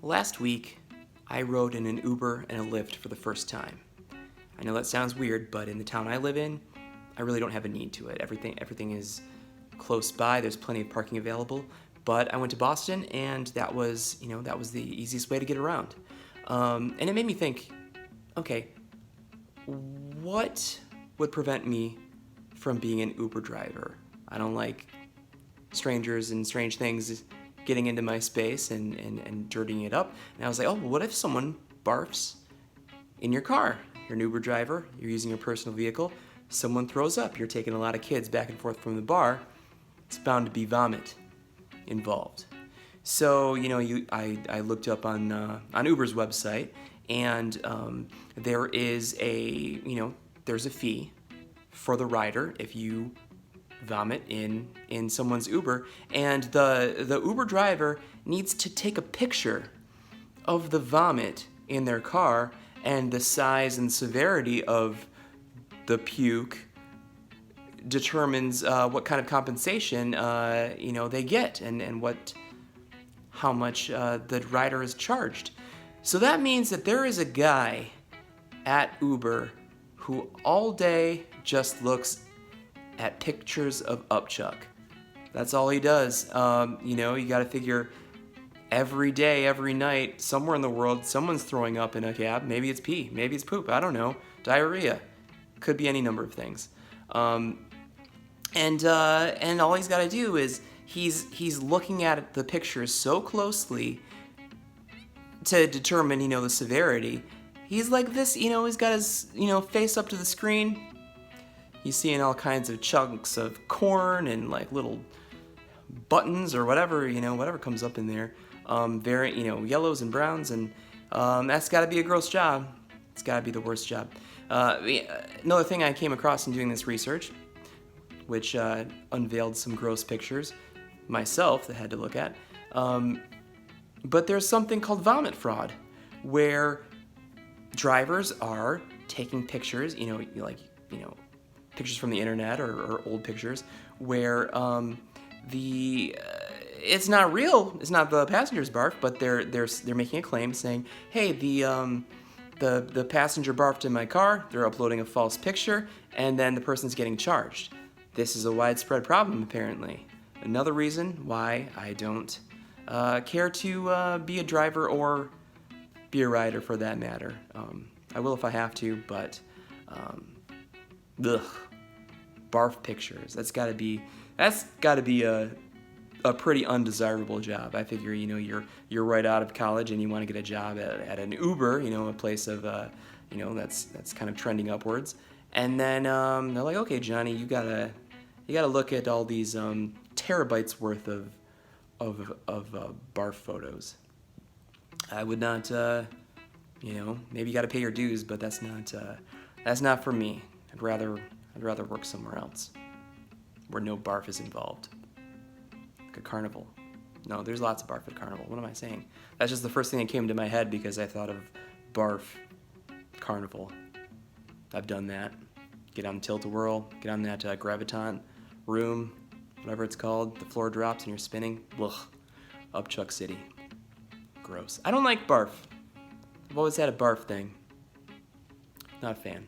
Last week, I rode in an Uber and a Lyft for the first time. I know that sounds weird, but in the town I live in, I really don't have a need to it. Everything is close by. There's plenty of parking available. But I went to Boston, and that was the easiest way to get around. And it made me think, okay, what would prevent me from being an Uber driver? I don't like strangers and strange things getting into my space and dirtying it up. And I was like, oh, what if someone barfs in your car? You're an Uber driver, you're using your personal vehicle, someone throws up, you're taking a lot of kids back and forth from the bar, it's bound to be vomit involved. So, I looked up on Uber's website, and there's a fee for the rider if you vomit in someone's Uber, and the Uber driver needs to take a picture of the vomit in their car, and the size and severity of the puke determines what kind of compensation they get, and how much the rider is charged. So that means that there is a guy at Uber who all day just looks at pictures of upchuck. That's all he does. You got to figure every day, every night, somewhere in the world, someone's throwing up in a cab. Maybe it's pee, maybe it's poop. I don't know. Diarrhea. Could be any number of things. And all he's got to do is he's looking at the pictures so closely to determine the severity. He's like this, he's got his face up to the screen. He's seeing all kinds of chunks of corn and like little buttons or whatever comes up in there. Yellows and browns, and that's got to be a gross job. It's got to be the worst job. Another thing I came across in doing this research, which unveiled some gross pictures myself that I had to look at. But there's something called vomit fraud, where drivers are taking pictures, pictures from the internet or old pictures, where it's not real. It's not the passenger's barf, but they're making a claim saying, hey, the passenger barfed in my car. They're uploading a false picture, and then the person's getting charged. This is a widespread problem, apparently. Another reason why I don't care to be a driver or be a rider, for that matter. I will if I have to, but barf pictures. That's got to be a pretty undesirable job. I figure you're right out of college and you want to get a job at an Uber, a place of that's kind of trending upwards. And then they're like, okay, Johnny, you gotta look at all these terabytes worth of barf photos. I would not, maybe you got to pay your dues, but that's not for me. I'd rather work somewhere else where no barf is involved. Like a carnival. No, there's lots of barf at carnival. What am I saying? That's just the first thing that came to my head because I thought of barf carnival. I've done that. Get on the tilt-a-whirl, get on that graviton room, whatever it's called. The floor drops and you're spinning. Ugh. Upchuck City. Gross. I don't like barf. I've always had a barf thing. Not a fan.